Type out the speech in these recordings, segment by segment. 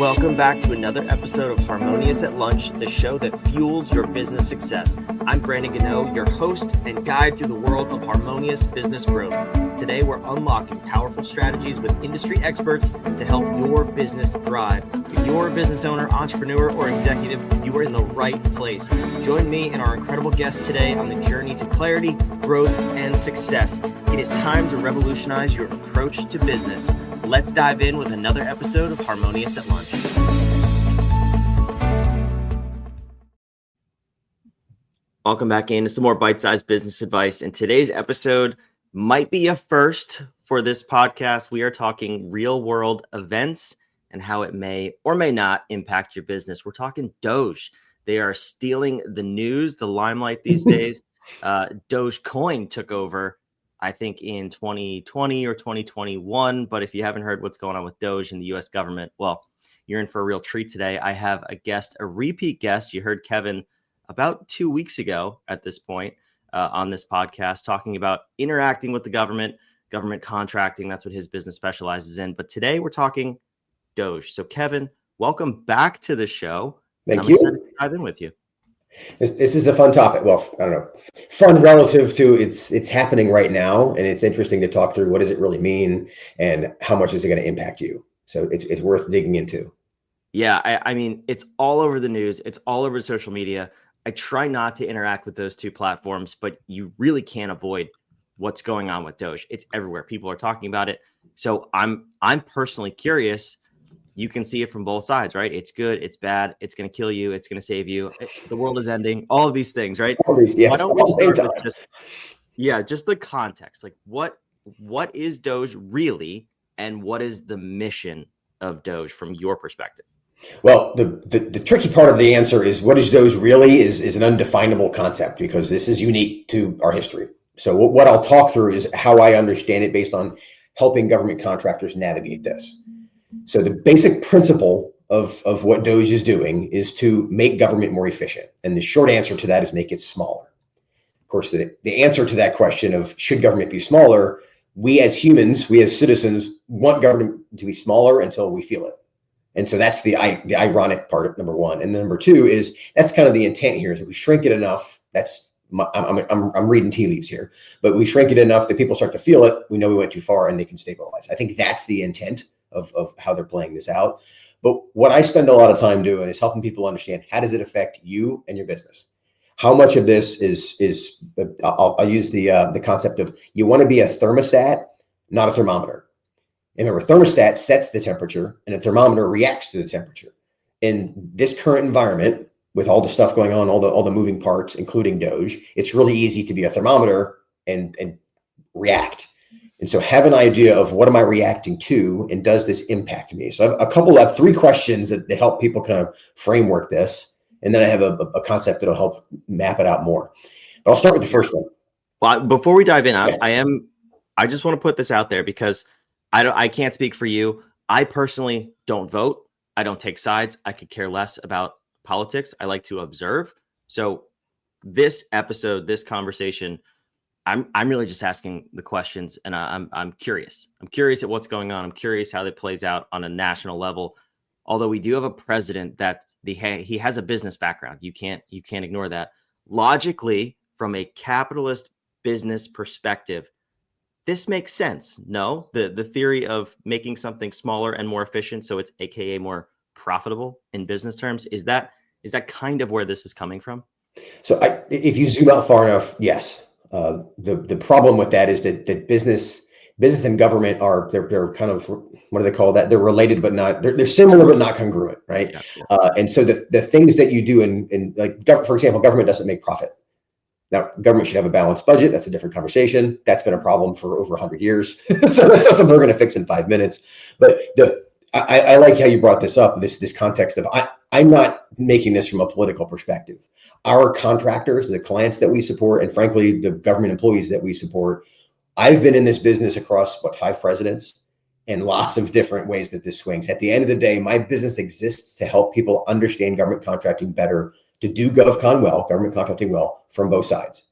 Welcome back to another episode of Harmonious at Lunch, the show that fuels your business success. I'm Brandon Gano, your host and guide through the world of harmonious business growth. Today, we're unlocking powerful strategies with industry experts to help your business thrive. If you're a business owner, entrepreneur, or executive, you are in the right place. Join me and our incredible guests today on the journey to clarity, growth, and success. It is time to revolutionize your approach to business. Let's dive in with another episode of Harmonious at Lunch. Welcome back into some more bite-sized business advice. And today's episode might be a first for this podcast. We are talking real-world events and how it may or may not impact your business. We're talking DOGE. They are stealing the news, the limelight these days. Dogecoin took over, I think, in 2020 or 2021. But if you haven't heard what's going on with Doge and the U.S. government, well, you're in for a real treat today. I have a guest, a repeat guest. You heard Kevin about 2 weeks ago at this point on this podcast, talking about interacting with the government contracting. That's what his business specializes in. But today we're talking Doge. So Kevin, welcome back to the show. Thank you. Excited to dive in with you. This is a fun topic. Well, I don't know, fun relative to it's happening right now. And it's interesting to talk through what does it really mean and how much is it going to impact you? So it's worth digging into. Yeah, I mean, it's all over the news. It's all over social media. I try not to interact with those two platforms, but you really can't avoid what's going on with Doge. It's everywhere. People are talking about it. So I'm personally curious. You can see it from both sides, right? It's good. It's bad. It's going to kill you. It's going to save you. The world is ending. All of these things, right? All these, yes. Why don't we start with just the context? Like what is Doge really, and what is the mission of Doge from your perspective? Well, the tricky part of the answer is what is Doge really is an undefinable concept because this is unique to our history. So what I'll talk through is how I understand it based on helping government contractors navigate this. So the basic principle of what Doge is doing is to make government more efficient. And the short answer to that is make it smaller. Of course, the answer to that question of should government be smaller, we as humans, we as citizens want government to be smaller until we feel it. And so that's the ironic part of number one. And number two is that's kind of the intent here is that we shrink it enough. I'm reading tea leaves here, but we shrink it enough that people start to feel it. We know we went too far and they can stabilize. I think that's the intent of how they're playing this out. But what I spend a lot of time doing is helping people understand how does it affect you and your business? How much of this is I'll use the concept of you want to be a thermostat, not a thermometer. And remember, thermostat sets the temperature and a thermometer reacts to the temperature. In this current environment, with all the stuff going on, all the moving parts, including Doge, it's really easy to be a thermometer and react. And so have an idea of what am I reacting to and does this impact me? So I have three questions that help people kind of framework this. And then I have a concept that'll help map it out more. But I'll start with the first one. Well, before we dive in, I just want to put this out there because I can't speak for you. I personally don't vote. I don't take sides. I could care less about politics. I like to observe. So this episode, this conversation, I'm really just asking the questions, and I'm curious. I'm curious at what's going on. I'm curious how that plays out on a national level. Although we do have a president that he has a business background. You can't ignore that. Logically, from a capitalist business perspective, this makes sense. No, the theory of making something smaller and more efficient, so it's AKA more profitable in business terms, is that kind of where this is coming from? So if you zoom out far enough, yes. The problem with that is that business and government they're kind of, what do they call that? They're related, but not, they're similar, but not congruent, right? Yeah. And so the things that you do in like, for example, government doesn't make profit. Now, government should have a balanced budget. That's a different conversation. That's been a problem for over 100 years. So that's not something we're going to fix in 5 minutes. But I like how you brought this up, this context of I'm not making this from a political perspective. Our contractors, the clients that we support, and frankly, the government employees that we support, I've been in this business across 5 presidents and lots of different ways that this swings. At the end of the day, my business exists to help people understand government contracting better, to do GovCon well, government contracting well, from both sides.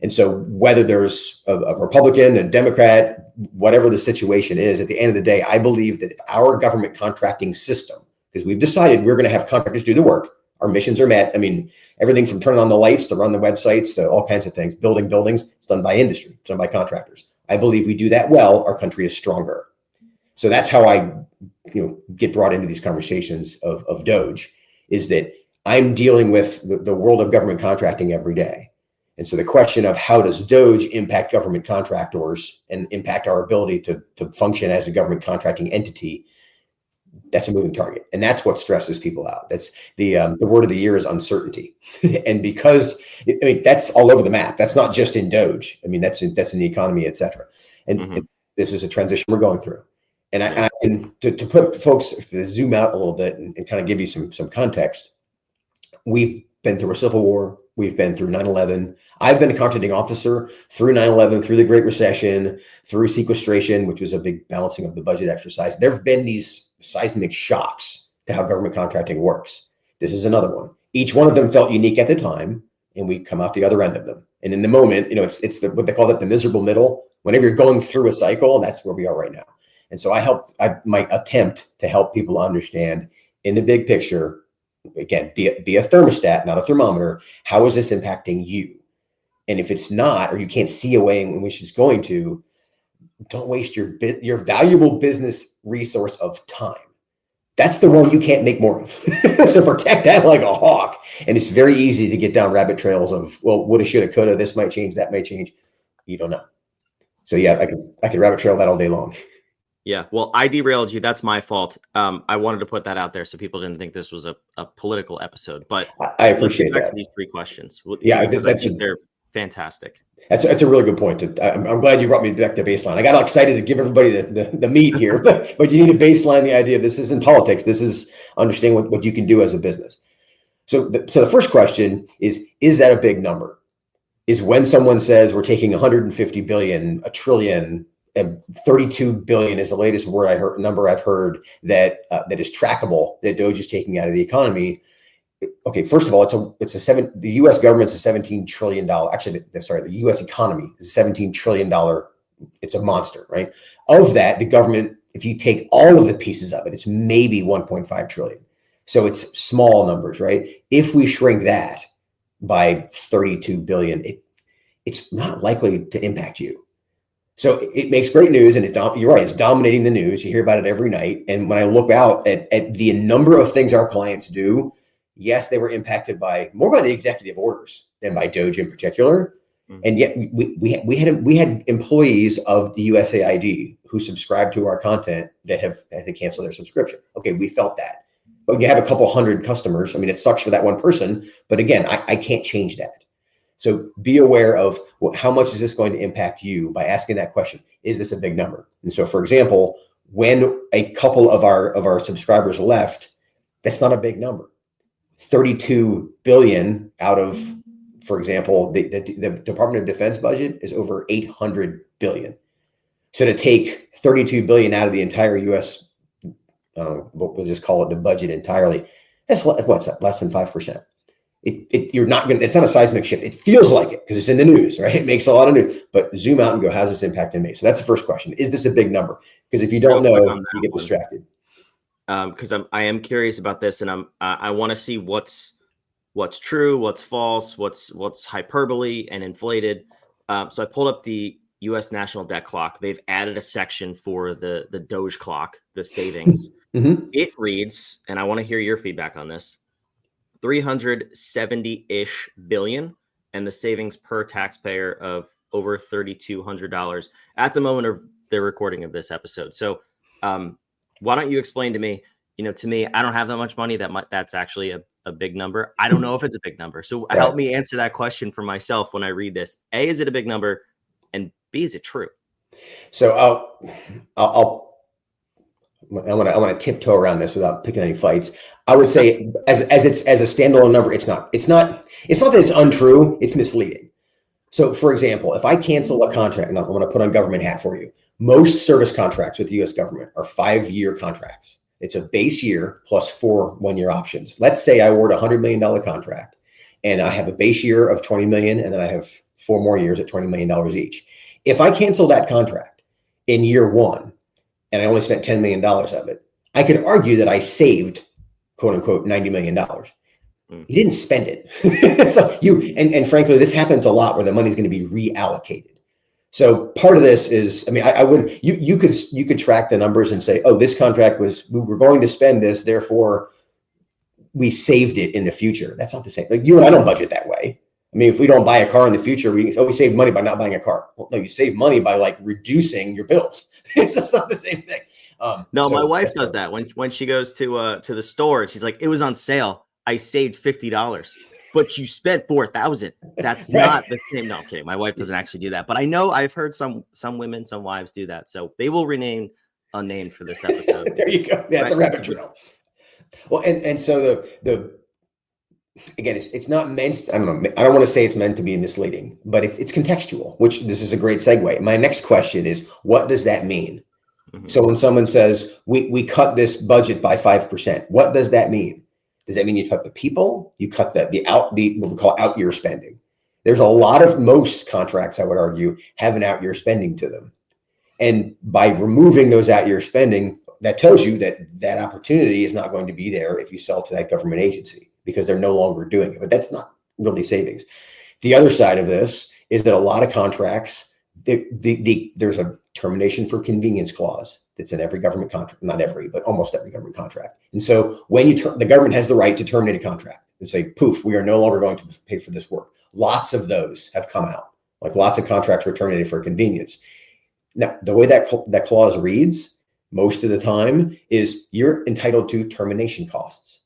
And so whether there's a Republican, a Democrat, whatever the situation is, at the end of the day, I believe that if our government contracting system, because we've decided we're going to have contractors do the work. Our missions are met. I mean, everything from turning on the lights to run the websites to all kinds of things, building buildings, it's done by industry, it's done by contractors. I believe we do that well, our country is stronger. So that's how I get brought into these conversations of DOGE, is that I'm dealing with the world of government contracting every day. And so the question of how does DOGE impact government contractors and impact our ability to function as a government contracting entity, that's a moving target. And that's what stresses people out. That's the word of the year is uncertainty. And because that's all over the map. That's not just in DOGE. I mean, that's in the economy, et cetera. And this is a transition we're going through. And to put folks, to zoom out a little bit and kind of give you some context, we've been through a civil war. We've been through 9/11. I've been a contracting officer through 9/11, through the Great Recession, through sequestration, which was a big balancing of the budget exercise. There have been these seismic shocks to how government contracting works. This is another one. Each one of them felt unique at the time, and we come out the other end of them. And in the moment, it's what they call it, the miserable middle. Whenever you're going through a cycle, that's where we are right now. And so my attempt to help people understand in the big picture, again, be a thermostat, not a thermometer. How is this impacting you? And if it's not, or you can't see a way in which it's going to, don't waste your valuable business resource of time. That's the one you can't make more of. So protect that like a hawk. And it's very easy to get down rabbit trails of, well, woulda, shoulda, coulda, this might change, that may change. You don't know. So yeah, I could rabbit trail that all day long. Yeah, well, I derailed you. That's my fault. I wanted to put that out there so people didn't think this was a political episode. But I appreciate back that. to these three questions. Yeah, I think they're fantastic. That's a really good point. I'm glad you brought me back to baseline. I got all excited to give everybody the meat here, but you need to baseline the idea of this isn't politics. This is understanding what you can do as a business. So the first question is that a big number? Is when someone says we're taking 150 billion, a trillion, 32 billion is the latest number I've heard that is trackable that DOGE is taking out of the economy. Okay, first of all, the U.S. government's a $17 trillion. Actually, the U.S. economy is a $17 trillion. It's a monster, right? Of that, the government, if you take all of the pieces of it, it's maybe 1.5 trillion. So it's small numbers, right? If we shrink that by 32 billion, it's not likely to impact you. So it makes great news, and you're right, it's dominating the news. You hear about it every night. And when I look out at the number of things our clients do, yes, they were impacted more by the executive orders than by DOGE in particular. Mm-hmm. And yet we had employees of the USAID who subscribe to our content that have had to cancel their subscription. Okay, we felt that. But when you have a couple hundred customers, I mean, it sucks for that one person. But again, I can't change that. So be aware of how much is this going to impact you by asking that question. Is this a big number? And so, for example, when a couple of our subscribers left, that's not a big number. 32 billion out of, for example, the Department of Defense budget is over 800 billion. So to take 32 billion out of the entire U.S., we'll just call it the budget entirely, that's what's that, less than 5%. It's not a seismic shift. It feels like it because it's in the news, right? It makes a lot of news, but zoom out and go, how's this impacting me? So that's the first question. Is this a big number? Because if you don't know, you get distracted. Because I am curious about this, and I want to see what's true, what's false, what's hyperbole and inflated. So I pulled up the U.S. National Debt Clock. They've added a section for the DOGE clock, the savings. Mm-hmm. It reads, and I want to hear your feedback on this, 370-ish billion, and the savings per taxpayer of over $3,200 at the moment of the recording of this episode. So why don't you explain to me, to me, I don't have that much money. That's actually a big number. I don't know if it's a big number. So help me answer that question for myself when I read this. A, is it a big number? And B, is it true? So I want to tiptoe around this without picking any fights. I would say as a standalone number, it's not that it's untrue, it's misleading. So for example, if I cancel a contract, and I'm going to put on government hat for you, most service contracts with the US government are 5-year contracts. It's a base year plus 4 one-year options. Let's say I award a $100 million contract and I have a base year of 20 million, and then I have 4 more years at $20 million each. If I cancel that contract in year 1, and I only spent $10 million of it, I could argue that I saved quote unquote, $90 million. Mm. You didn't spend it. So and frankly, this happens a lot where the money is going to be reallocated. So part of this is, I mean, I would, you could track the numbers and say, oh, this contract we were going to spend this, therefore we saved it in the future. That's not the same. Like, you and I don't budget that way. I mean, if we don't buy a car in the future, we save money by not buying a car. Well, no, you save money by like reducing your bills. It's just not the same thing. No, my wife does that when she goes to the store and she's like, it was on sale. I saved $50, but you spent 4,000. That's Right. not the same. No, I'm kidding. My wife doesn't actually do that, but I know I've heard some women, some wives do that. So they will remain unnamed for this episode. There you go. That's a rabbit trail. Well, and so the again, it's not meant. I don't know. I don't want to say it's meant to be misleading, but it's contextual. Which this is a great segue. My next question is, what does that mean? Mm-hmm. So when someone says we cut this budget by 5%, what does that mean? Does that mean you cut the people? You cut the what we call out year spending? There's a lot of most contracts, I would argue, have an out year spending to them, and by removing those out year spending, that tells you that opportunity is not going to be there if you sell to that government agency, because they're no longer doing it. But that's not really savings. The other side of this is that a lot of contracts, there's a termination for convenience clause that's in every government contract, not every, but almost every government contract. And so when the government has the right to terminate a contract and say, poof, we are no longer going to pay for this work. Lots of those have come out. Like, lots of contracts were terminated for convenience. Now, the way that clause reads most of the time is you're entitled to termination costs.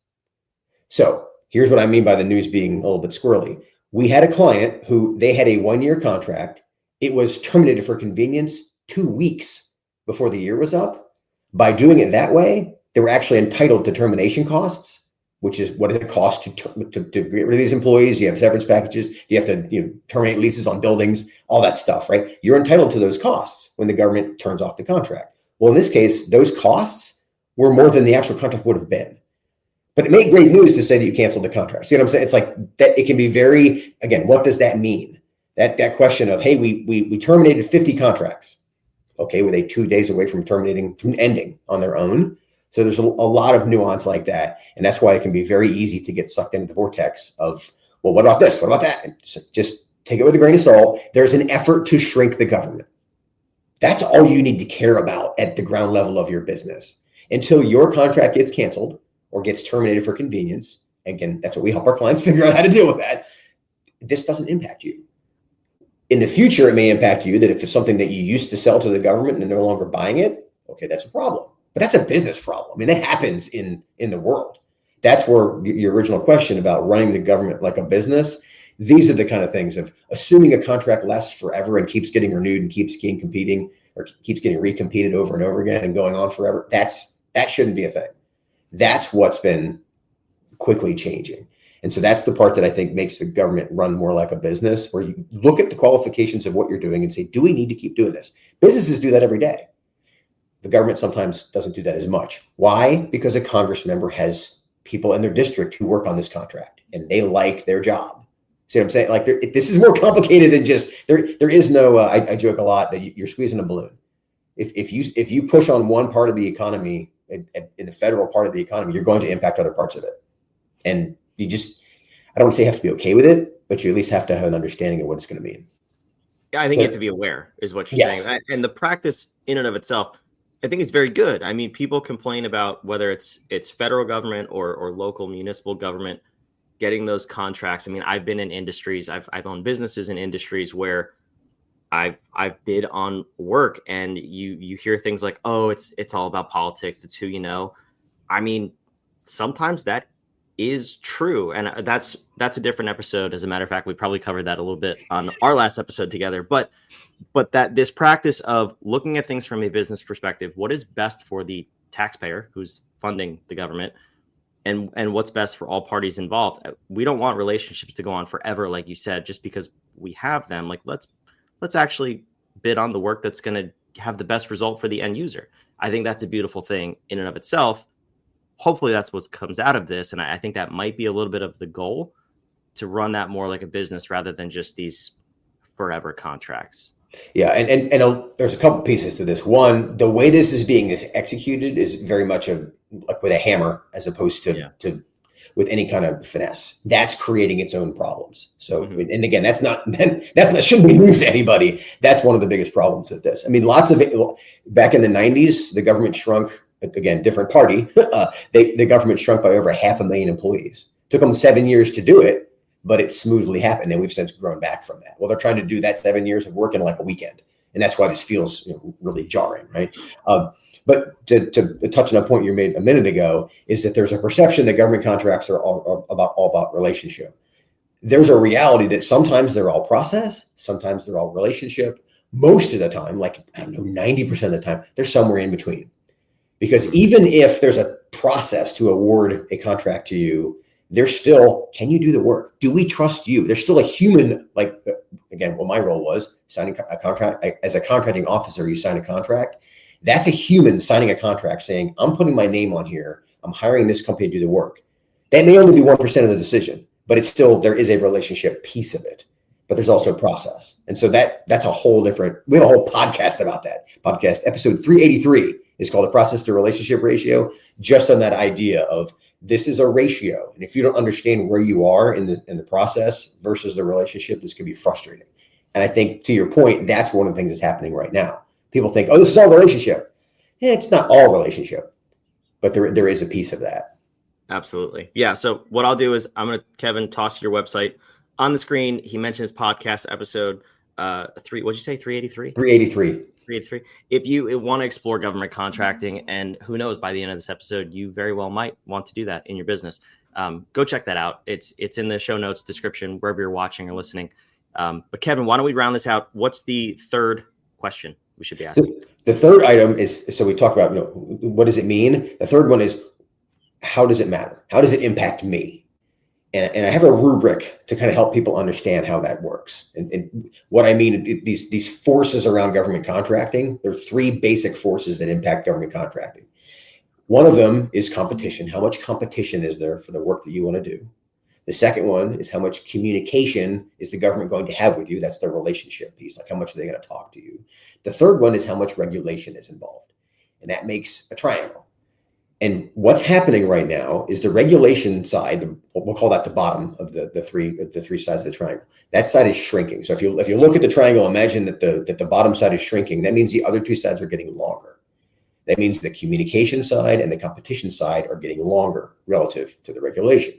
So here's what I mean by the news being a little bit squirrely. We had a client who they had a 1-year contract. It was terminated for convenience 2 weeks before the year was up. By doing it that way, they were actually entitled to termination costs, which is what it costs to get rid of these employees. You have severance packages. You have to terminate leases on buildings, all that stuff, right? You're entitled to those costs when the government turns off the contract. Well, in this case, those costs were more than the actual contract would have been. But it made great news to say that you canceled the contract. See what I'm saying? It's like that. It can be very, again, what does that mean? That question of, hey, we terminated 50 contracts. Okay, were they 2 days away from ending on their own? So there's a lot of nuance like that. And that's why it can be very easy to get sucked into the vortex of, well, what about this? What about that? And just take it with a grain of salt. There's an effort to shrink the government. That's all you need to care about at the ground level of your business until your contract gets canceled or gets terminated for convenience. Again, that's what we help our clients figure out how to deal with that. This doesn't impact you. In the future, it may impact you that if it's something that you used to sell to the government and they're no longer buying it, okay, that's a problem. But that's a business problem. I mean, that happens in the world. That's where your original question about running the government like a business, these are the kind of things of assuming a contract lasts forever and keeps getting renewed and keeps getting recompeted over and over again and going on forever. That shouldn't be a thing. That's what's been quickly changing. And so that's the part that I think makes the government run more like a business, where you look at the qualifications of what you're doing and say, do we need to keep doing this? Businesses do that every day. The government sometimes doesn't do that as much. Why? Because a Congress member has people in their district who work on this contract and they like their job. See what I'm saying? Like, this is more complicated than just, there is no, I joke a lot that you're squeezing a balloon. If you push on one part of the economy, in the federal part of the economy, you're going to impact other parts of it. And I don't want to say you have to be okay with it, but you at least have to have an understanding of what it's going to mean. Yeah, I think you have to be aware is what you're saying. And the practice in and of itself, I think it's very good. I mean, people complain about whether it's federal government or local municipal government getting those contracts. I mean, I've been in industries, I've owned businesses in industries where I've bid on work, and you hear things like, oh, it's all about politics. It's who you know. I mean, sometimes that is true. And that's a different episode. As a matter of fact, we probably covered that a little bit on our last episode together, but that this practice of looking at things from a business perspective, what is best for the taxpayer who's funding the government, and what's best for all parties involved. We don't want relationships to go on forever, like you said, just because we have them. Like, let's actually bid on the work that's going to have the best result for the end user. I think that's a beautiful thing in and of itself. Hopefully that's what comes out of this. And I think that might be a little bit of the goal, to run that more like a business rather than just these forever contracts. Yeah, and there's a couple pieces to this. One, the way this is being executed is very much like with a hammer, as opposed to with any kind of finesse. That's creating its own problems. So, and again, that shouldn't be news to anybody. That's one of the biggest problems with this. I mean, lots of it back in the 90s, the government shrunk. Again, different party. The government shrunk by over 500,000 employees. Took them 7 years to do it, but it smoothly happened. And we've since grown back from that. Well, they're trying to do that 7 years of work in like a weekend. And that's why this feels really jarring, right? But to touch on a point you made a minute ago is that there's a perception that government contracts are all about relationship. There's a reality that sometimes they're all process, sometimes they're all relationship. Most of the time, like, I don't know, 90% of the time, they're somewhere in between. Because even if there's a process to award a contract to you, there's still, can you do the work? Do we trust you? There's still a human, like, again, what my role was, signing a contract. As a contracting officer, you sign a contract. That's a human signing a contract saying, I'm putting my name on here. I'm hiring this company to do the work. That may only be 1% of the decision, but it's still, there is a relationship piece of it. But there's also a process. And so that's a whole different, we have a whole podcast about that. Podcast episode 383 is called the process to relationship ratio, just on that idea of this is a ratio. And if you don't understand where you are in the process versus the relationship, this could be frustrating. And I think, to your point, that's one of the things that's happening right now. People think, oh, this is all relationship. Yeah, it's not all relationship, but there is a piece of that. Absolutely. Yeah. So what I'll do is I'm going to, Kevin, toss your website on the screen. He mentioned his podcast episode, what'd you say? 383? 383. If you want to explore government contracting, and who knows, by the end of this episode, you very well might want to do that in your business. Go check that out. It's in the show notes description, wherever you're watching or listening. But Kevin, why don't we round this out? What's the third question we should be asking? The third item is, so we talk about, what does it mean? The third one is, how does it matter? How does it impact me? And I have a rubric to kind of help people understand how that works. And what I mean, these forces around government contracting, there are three basic forces that impact government contracting. One of them is competition. How much competition is there for the work that you want to do? The second one is how much communication is the government going to have with you? That's the relationship piece. Like, how much are they going to talk to you? The third one is how much regulation is involved. And that makes a triangle. And what's happening right now is the regulation side, we'll call that the bottom of the three sides of the triangle. That side is shrinking. So if you look at the triangle, imagine that the bottom side is shrinking. That means the other two sides are getting longer. That means the communication side and the competition side are getting longer relative to the regulation.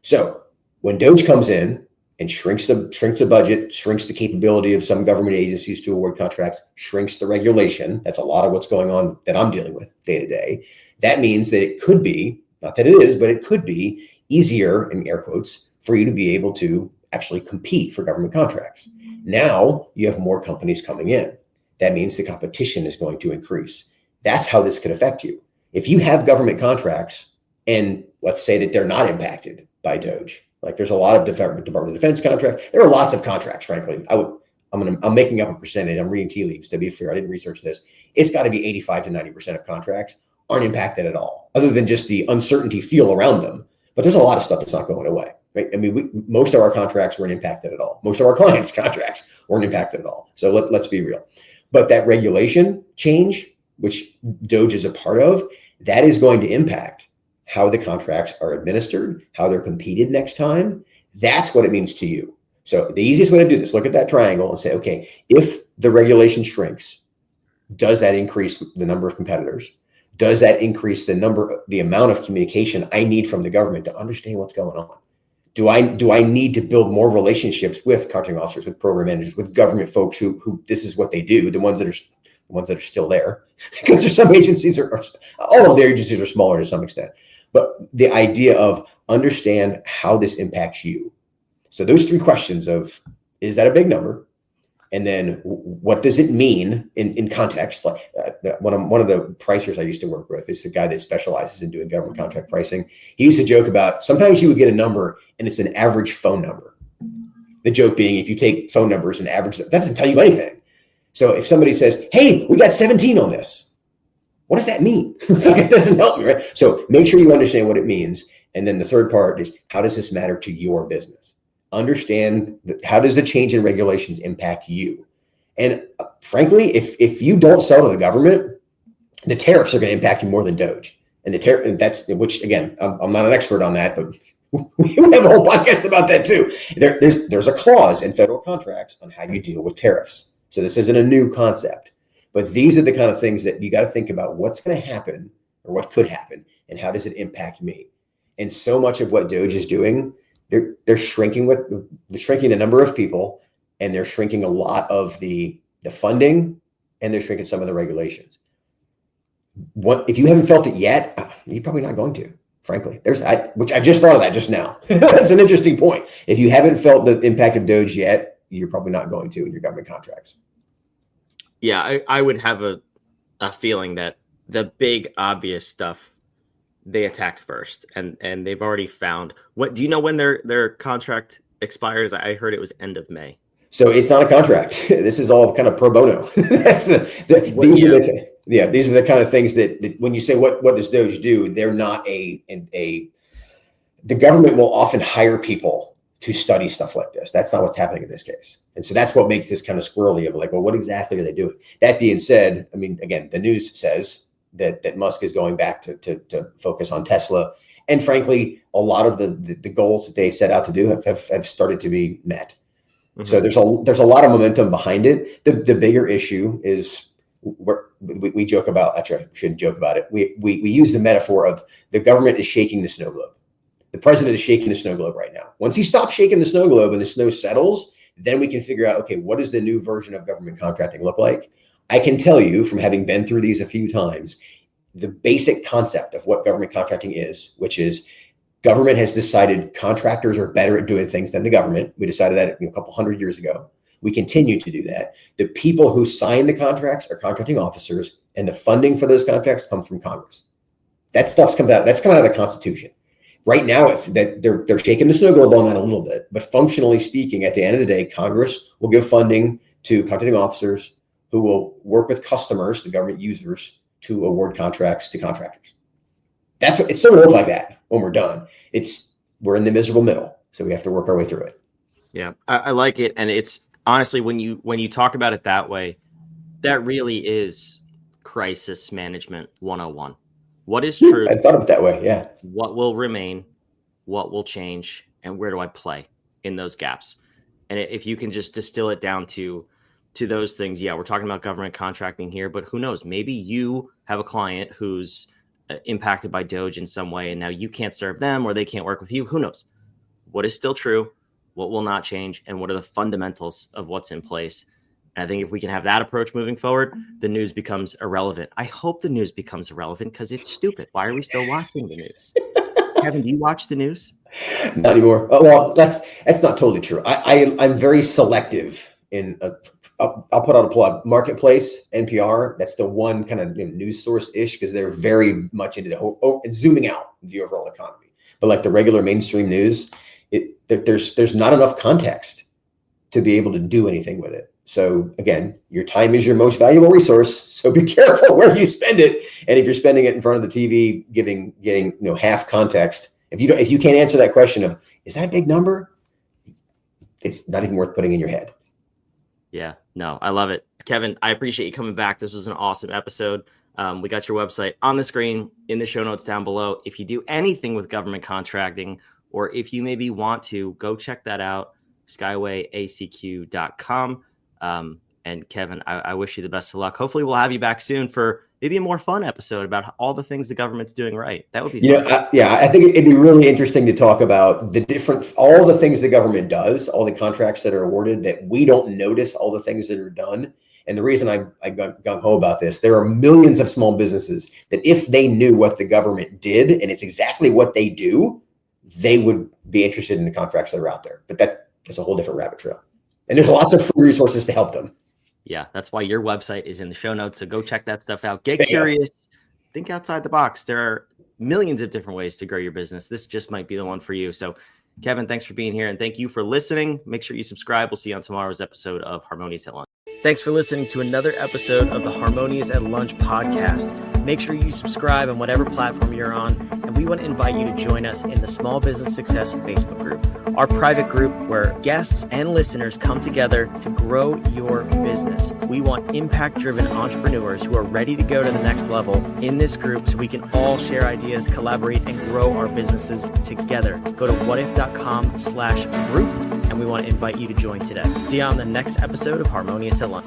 So when DOGE comes in and shrinks the budget, shrinks the capability of some government agencies to award contracts, shrinks the regulation, that's a lot of what's going on that I'm dealing with day to day. That means that it could be, not that it is, but it could be easier, in air quotes, for you to be able to actually compete for government contracts. Now you have more companies coming in. That means the competition is going to increase. That's how this could affect you. If you have government contracts, and let's say that they're not impacted by DOGE, like there's a lot of Department of Defense contracts. There are lots of contracts, frankly. I'm making up a percentage. I'm reading tea leaves, to be fair. I didn't research this. It's got to be 85 to 90% of contracts aren't impacted at all, other than just the uncertainty feel around them. But there's a lot of stuff that's not going away, right? I mean, most of our contracts weren't impacted at all. Most of our clients' contracts weren't impacted at all. So let's be real. But that regulation change, which DOGE is a part of, that is going to impact how the contracts are administered, how they're competed next time. That's what it means to you. So the easiest way to do this, look at that triangle and say, okay, if the regulation shrinks, does that increase the number of competitors? Does that increase the amount of communication I need from the government to understand what's going on? Do I need to build more relationships with contracting officers, with program managers, with government folks who this is what they do, the ones that are still there? Because there's some agencies all of their agencies are smaller to some extent. But the idea of understand how this impacts you. So those three questions of, is that a big number? And then what does it mean in context? Like one of the pricers I used to work with is a guy that specializes in doing government contract pricing. He used to joke about, sometimes you would get a number and it's an average phone number. The joke being, if you take phone numbers and average them, that doesn't tell you anything. So if somebody says, hey, we got 17 on this, what does that mean? It's like, it doesn't help me, right? So make sure you understand what it means. And then the third part is, how does this matter to your business? Understand how does the change in regulations impact you? And frankly, if you don't sell to the government, the tariffs are going to impact you more than DOGE. And the tariff, that's which again, I'm not an expert on that, but we have a whole podcast about that too. There's a clause in federal contracts on how you deal with tariffs. So this isn't a new concept, but these are the kind of things that you got to think about. What's going to happen, or what could happen, and how does it impact me? And so much of what DOGE is doing, they're shrinking the number of people, and they're shrinking a lot of the funding, and they're shrinking some of the regulations. What if you haven't felt it yet? You're probably not going to. Frankly, which I just thought of that just now. That's an interesting point. If you haven't felt the impact of DOGE yet, you're probably not going to in your government contracts. Yeah, I would have a feeling that the big obvious stuff they attacked first, and they've already found. What do you know when their contract expires? I heard it was end of May. So it's not a contract. This is all kind of pro bono. That's these are the kind of things that when you say what does DOGE do, they're not the government will often hire people to study stuff like this. That's not what's happening in this case. And so that's what makes this kind of squirrely of like, well, what exactly are they doing? That being said, I mean, again, the news says that Musk is going back to focus on Tesla. And frankly, a lot of the goals that they set out to do have started to be met. Mm-hmm. So there's a lot of momentum behind it. The bigger issue is we joke about, actually I shouldn't joke about it. We use the metaphor of the government is shaking the snow globe. The president is shaking the snow globe right now. Once he stops shaking the snow globe and the snow settles, then we can figure out, okay, what does the new version of government contracting look like? I can tell you from having been through these a few times, the basic concept of what government contracting is, which is government has decided contractors are better at doing things than the government. We decided that a couple hundred years ago. We continue to do that. The people who sign the contracts are contracting officers, and the funding for those contracts comes from Congress. That stuff's come out. That's come out of the Constitution. Right now, they're shaking the snow globe on that a little bit, but functionally speaking, at the end of the day, Congress will give funding to contracting officers who will work with customers, the government users, to award contracts to contractors. That's what it's still going to look like that when we're done. We're in the miserable middle, so we have to work our way through it. Yeah, I like it, and it's honestly when you talk about it that way, that really is crisis management 101. What is true? I thought of it that way. Yeah. What will remain? What will change? And where do I play in those gaps? And if you can just distill it down to those things, yeah, we're talking about government contracting here, but who knows? Maybe you have a client who's impacted by DOGE in some way, and now you can't serve them or they can't work with you. Who knows? What is still true? What will not change? And what are the fundamentals of what's in place? And I think if we can have that approach moving forward, the news becomes irrelevant. I hope the news becomes irrelevant because it's stupid. Why are we still watching the news? Kevin, do you watch the news? Not anymore. Oh, well, that's not totally true. I'm very selective in. I'll put out a plug. Marketplace, NPR. That's the one kind of news source ish because they're very much into the whole zooming out the overall economy. But like the regular mainstream news, there's not enough context to be able to do anything with it. So again, your time is your most valuable resource. So be careful where you spend it. And if you're spending it in front of the TV, getting half context, if you can't answer that question of is that a big number, it's not even worth putting in your head. Yeah, no, I love it, Kevin. I appreciate you coming back. This was an awesome episode. We got your website on the screen in the show notes down below. If you do anything with government contracting, or if you maybe want to go check that out, skywayacq.com. And Kevin, I wish you the best of luck. Hopefully we'll have you back soon for maybe a more fun episode about all the things the government's doing right. That would be fun. I think it'd be really interesting to talk about all the things the government does, all the contracts that are awarded that we don't notice, all the things that are done. And the reason I gung-ho about this, there are millions of small businesses that if they knew what the government did and it's exactly what they do, they would be interested in the contracts that are out there. But that's a whole different rabbit trail. And there's lots of free resources to help them. Yeah, that's why your website is in the show notes. So go check that stuff out. Get curious. Think outside the box. There are millions of different ways to grow your business. This just might be the one for you. So, Kevin, thanks for being here. And thank you for listening. Make sure you subscribe. We'll see you on tomorrow's episode of Harmonious at Lunch. Thanks for listening to another episode of the Harmonious at Lunch podcast. Make sure you subscribe on whatever platform you're on, and we want to invite you to join us in the Small Business Success Facebook group, our private group where guests and listeners come together to grow your business. We want impact-driven entrepreneurs who are ready to go to the next level in this group so we can all share ideas, collaborate, and grow our businesses together. Go to whatif.com/group, and we want to invite you to join today. See you on the next episode of Harmonious at Lunch.